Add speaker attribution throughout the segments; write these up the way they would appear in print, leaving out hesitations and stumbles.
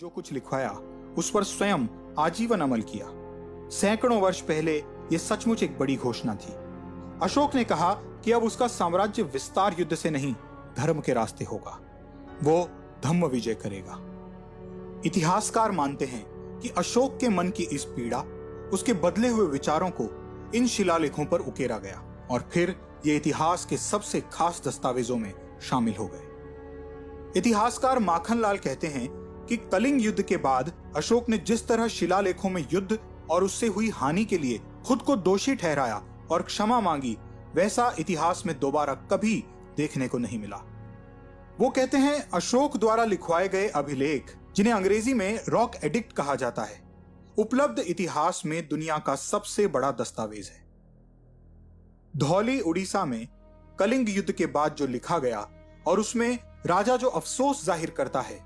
Speaker 1: जो कुछ लिखवाया उस पर स्वयं आजीवन अमल किया। सैकड़ों वर्ष पहले यह सचमुच एक बड़ी घोषणा थी। अशोक ने कहा कि अब उसका साम्राज्य विस्तार युद्ध से नहीं, धर्म के रास्ते होगा। वो धम्म विजय करेगा। इतिहासकार मानते हैं कि अशोक के मन की इस पीड़ा, उसके बदले हुए विचारों को इन शिलालेखों पर उकेरा गया और फिर ये इतिहास के सबसे खास दस्तावेजों में शामिल हो गए। इतिहासकार माखनलाल कहते हैं कि कलिंग युद्ध के बाद अशोक ने जिस तरह शिलालेखों में युद्ध और उससे हुई हानि के लिए खुद को दोषी ठहराया और क्षमा मांगी, वैसा इतिहास में दोबारा कभी देखने को नहीं मिला। वो कहते हैं अशोक द्वारा लिखवाए गए अभिलेख, जिन्हें अंग्रेजी में रॉक एडिक्ट कहा जाता है, उपलब्ध इतिहास में दुनिया का सबसे बड़ा दस्तावेज है। धौली उड़ीसा में कलिंग युद्ध के बाद जो लिखा गया और उसमें राजा जो अफसोस जाहिर करता है,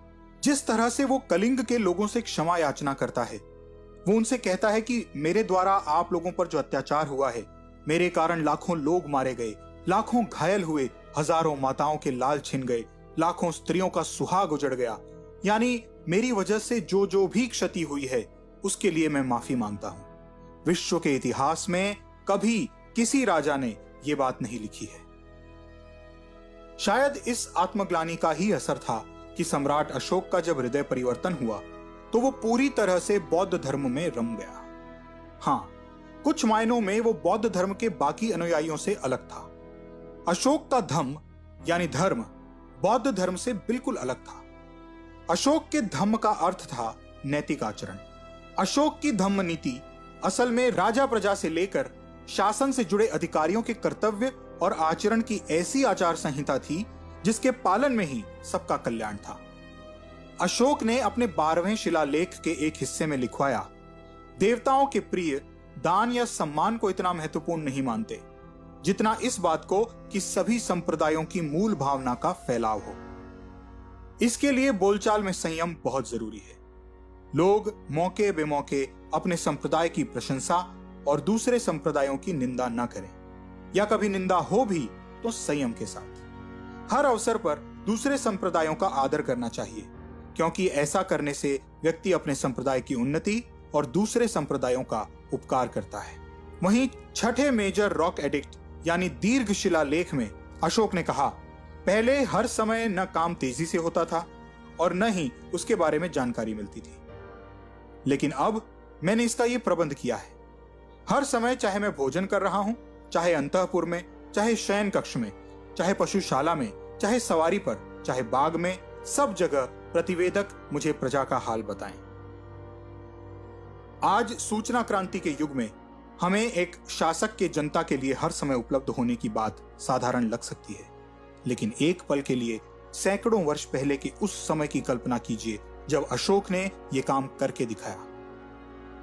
Speaker 1: जिस तरह से वो कलिंग के लोगों से क्षमा याचना करता है, वो उनसे कहता है कि मेरे द्वारा आप लोगों पर जो अत्याचार हुआ है, मेरे कारण लाखों लोग मारे गए, लाखों घायल हुए, हजारों माताओं के लाल छिन गए, लाखों स्त्रियों का सुहाग उजड़ गया, यानी मेरी वजह से जो जो भी क्षति हुई है उसके लिए मैं माफी मांगता हूं। विश्व के इतिहास में कभी किसी राजा ने यह बात नहीं लिखी है। शायद इस आत्मग्लानि का ही असर था कि सम्राट अशोक का जब हृदय परिवर्तन हुआ तो वो पूरी तरह से बौद्ध धर्म में रम गया। हां, कुछ मायनों में वो बौद्ध धर्म के बाकी अनुयायियों से अलग था। अशोक का धम्म यानी धर्म बौद्ध धर्म से बिल्कुल अलग था। अशोक के धम्म का अर्थ था नैतिक आचरण। अशोक की धम्म नीति असल में राजा प्रजा से लेकर शासन से जुड़े अधिकारियों के कर्तव्य और आचरण की ऐसी आचार संहिता थी जिसके पालन में ही सबका कल्याण था। अशोक ने अपने 12वें शिलालेख के एक हिस्से में लिखवाया, देवताओं के प्रिय दान या सम्मान को इतना महत्वपूर्ण नहीं मानते जितना इस बात को कि सभी संप्रदायों की मूल भावना का फैलाव हो। इसके लिए बोलचाल में संयम बहुत जरूरी है। लोग मौके बेमौके अपने संप्रदाय की प्रशंसा और दूसरे संप्रदायों की निंदा न करें, या कभी निंदा हो भी तो संयम के साथ। हर अवसर पर दूसरे संप्रदायों का आदर करना चाहिए, क्योंकि ऐसा करने से व्यक्ति अपने संप्रदाय की उन्नति और दूसरे संप्रदायों का उपकार करता है। वहीं छठे मेजर रॉक एडिक्ट यानी दीर्घ शिलालेख में अशोक ने कहा, पहले हर समय न काम तेजी से होता था और न ही उसके बारे में जानकारी मिलती थी, लेकिन अब मैंने इसका यह प्रबंध किया है। हर समय, चाहे मैं भोजन कर रहा हूं, चाहे अंतःपुर में, चाहे शयन कक्ष में, चाहे पशुशाला में, चाहे सवारी पर, चाहे बाग में, सब जगह प्रतिवेदक मुझे प्रजा का हाल बताएं। आज सूचना क्रांति के युग में हमें एक शासक के जनता के लिए हर समय उपलब्ध होने की बात साधारण लग सकती है, लेकिन एक पल के लिए सैकड़ों वर्ष पहले के उस समय की कल्पना कीजिए जब अशोक ने यह काम करके दिखाया।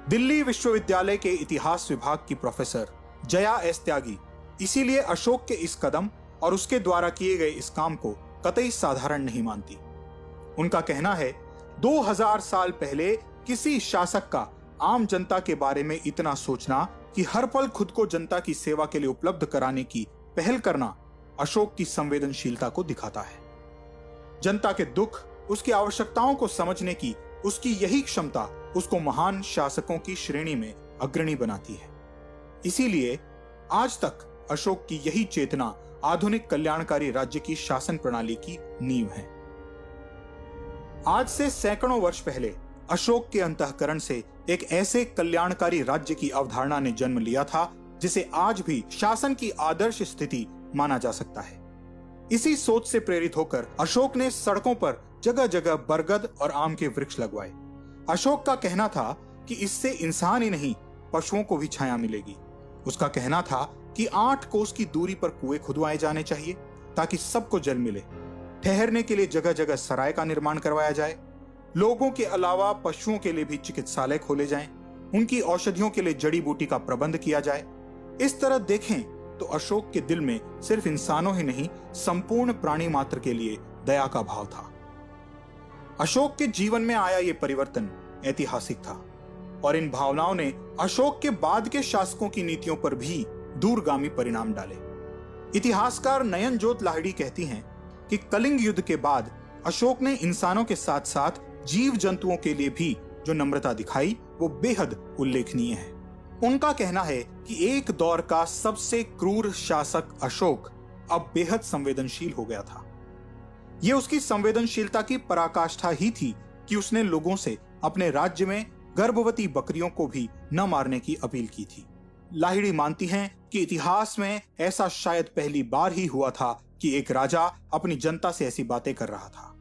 Speaker 1: दिल्ली विश्वविद्यालय के इतिहास विभाग की प्रोफेसर जया एस त्यागी इसीलिए अशोक के इस कदम और उसके द्वारा किए गए इस काम को कतई साधारण नहीं मानती। उनका कहना है, 2000 साल पहले किसी शासक का आम जनता के बारे में इतना सोचना कि हर पल खुद को जनता की सेवा के लिए उपलब्ध कराने की पहल करना अशोक की संवेदनशीलता को दिखाता है। जनता के दुख, उसकी आवश्यकताओं को समझने की उसकी यही क्षमता उसको महान शासकों की श्रेणी में अग्रणी बनाती है। इसीलिए आज तक अशोक की यही चेतना आधुनिक कल्याणकारी राज्य की शासन प्रणाली की नींव है। आज से सैकड़ों वर्ष पहले अशोक के अंतःकरण से एक ऐसे कल्याणकारी राज्य की अवधारणा ने जन्म लिया था जिसे आज भी शासन की आदर्श स्थिति माना जा सकता है। इसी सोच से प्रेरित होकर अशोक ने सड़कों पर जगह जगह बरगद और आम के वृक्ष लगवाए। अशोक का कहना था कि इससे इंसान ही नहीं, पशुओं को भी छाया मिलेगी। उसका कहना था कि 8 कोस की दूरी पर कुएं खुदवाए जाने चाहिए ताकि सबको जल मिले। ठहरने के लिए जगह जगह सराय का निर्माण करवाया जाए। लोगों के अलावा पशुओं के लिए भी चिकित्सालय खोले जाएं। उनकी औषधियों के लिए जड़ी बूटी का प्रबंध किया जाए। इस तरह देखें तो अशोक के दिल में सिर्फ इंसानों ही नहीं, संपूर्ण प्राणी मात्र के लिए दया का भाव था। अशोक के जीवन में आया ये परिवर्तन ऐतिहासिक था और इन भावनाओं ने अशोक के बाद के शासकों की नीतियों पर भी दूरगामी परिणाम डाले। इतिहासकार नयनजोत लाहिड़ी कहती हैं कि कलिंग युद्ध के बाद अशोक ने इंसानों के साथ साथ जीव जंतुओं के लिए भी जो नम्रता दिखाई वो बेहद उल्लेखनीय है। उनका कहना है कि एक दौर का सबसे क्रूर शासक अशोक अब बेहद संवेदनशील हो गया था। ये उसकी संवेदनशीलता की पराकाष्ठा ही थी कि उसने लोगों से अपने राज्य में गर्भवती बकरियों को भी न मारने की अपील की थी। लाहिड़ी मानती हैं कि इतिहास में ऐसा शायद पहली बार ही हुआ था कि एक राजा अपनी जनता से ऐसी बातें कर रहा था।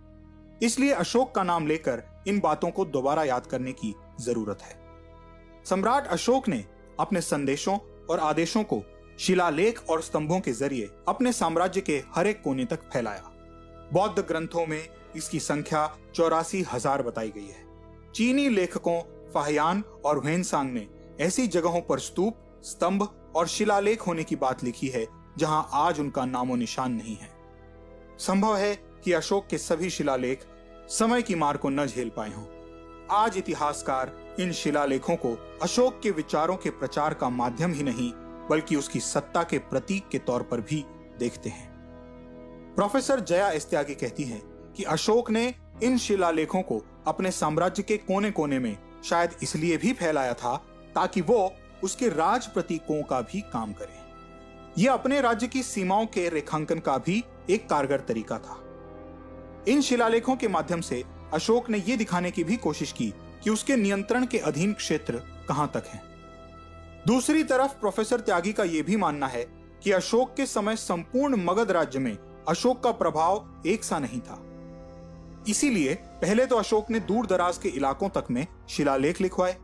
Speaker 1: इसलिए अशोक का नाम लेकर इन बातों को दोबारा याद करने की जरूरत है। सम्राट अशोक ने अपने संदेशों और आदेशों को शिलालेख और स्तंभों के जरिए अपने साम्राज्य के हर एक कोने तक फैलाया। बौद्ध ग्रंथों में इसकी संख्या 84,000 बताई गई है। चीनी लेखकों फाहियान और ह्वेनसांग ने ऐसी जगहों पर स्तूप, स्तंभ और शिलालेख होने की बात लिखी है जहां आज उनका नामो निशान नहीं है। संभव है कि अशोक के सभी शिलालेख समय की मार को न झेल पाए हों। आज इतिहासकार इन शिलालेखों को अशोक के विचारों के प्रचार का माध्यम ही नहीं बल्कि उसकी सत्ता के प्रतीक के तौर पर भी देखते हैं। प्रोफेसर जया एस त्यागी कहती हैं कि अशोक ने इन शिलालेखों को अपने साम्राज्य के कोने कोने में शायद इसलिए भी फैलाया था ताकि वो उसके राज प्रतीकों का भी काम करें। यह अपने राज्य की सीमाओं के रेखांकन का भी एक कारगर तरीका था। इन शिलालेखों के माध्यम से अशोक ने यह दिखाने की भी कोशिश की कि उसके नियंत्रण के अधीन क्षेत्र कहां तक हैं। दूसरी तरफ प्रोफेसर त्यागी का यह भी मानना है कि अशोक के समय संपूर्ण मगध राज्य में अशोक का प्रभाव एक सा नहीं था। इसीलिए पहले तो अशोक ने दूर दराज के इलाकों तक में शिलालेख लिखवाए,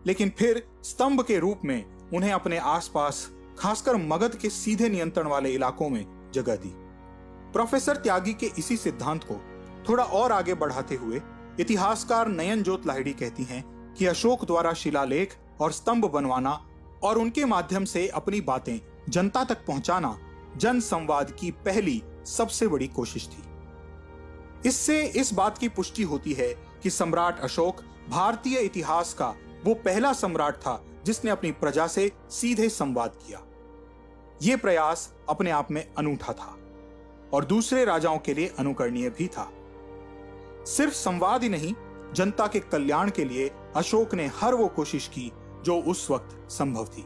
Speaker 1: लेकिन फिर स्तंभ के रूप में उन्हें अपने आसपास खासकर मगध के सीधे नियंत्रण वाले इलाकों में जगह दी। प्रोफेसर त्यागी के इसी सिद्धांत को थोड़ा और आगे बढ़ाते हुए इतिहासकार नयनजोत लाहिड़ी कहती हैं कि अशोक द्वारा शिलालेख और स्तंभ बनवाना और उनके माध्यम से अपनी बातें जनता तक पहुंचाना जन संवाद की पहली सबसे बड़ी कोशिश थी। इससे इस बात की पुष्टि होती है कि सम्राट अशोक भारतीय इतिहास का वो पहला सम्राट था जिसने अपनी प्रजा से सीधे संवाद किया। ये प्रयास अपने आप में अनूठा था और दूसरे राजाओं के लिए अनुकरणीय भी था। सिर्फ संवाद ही नहीं, जनता के कल्याण के लिए अशोक ने हर वो कोशिश की जो उस वक्त संभव थी।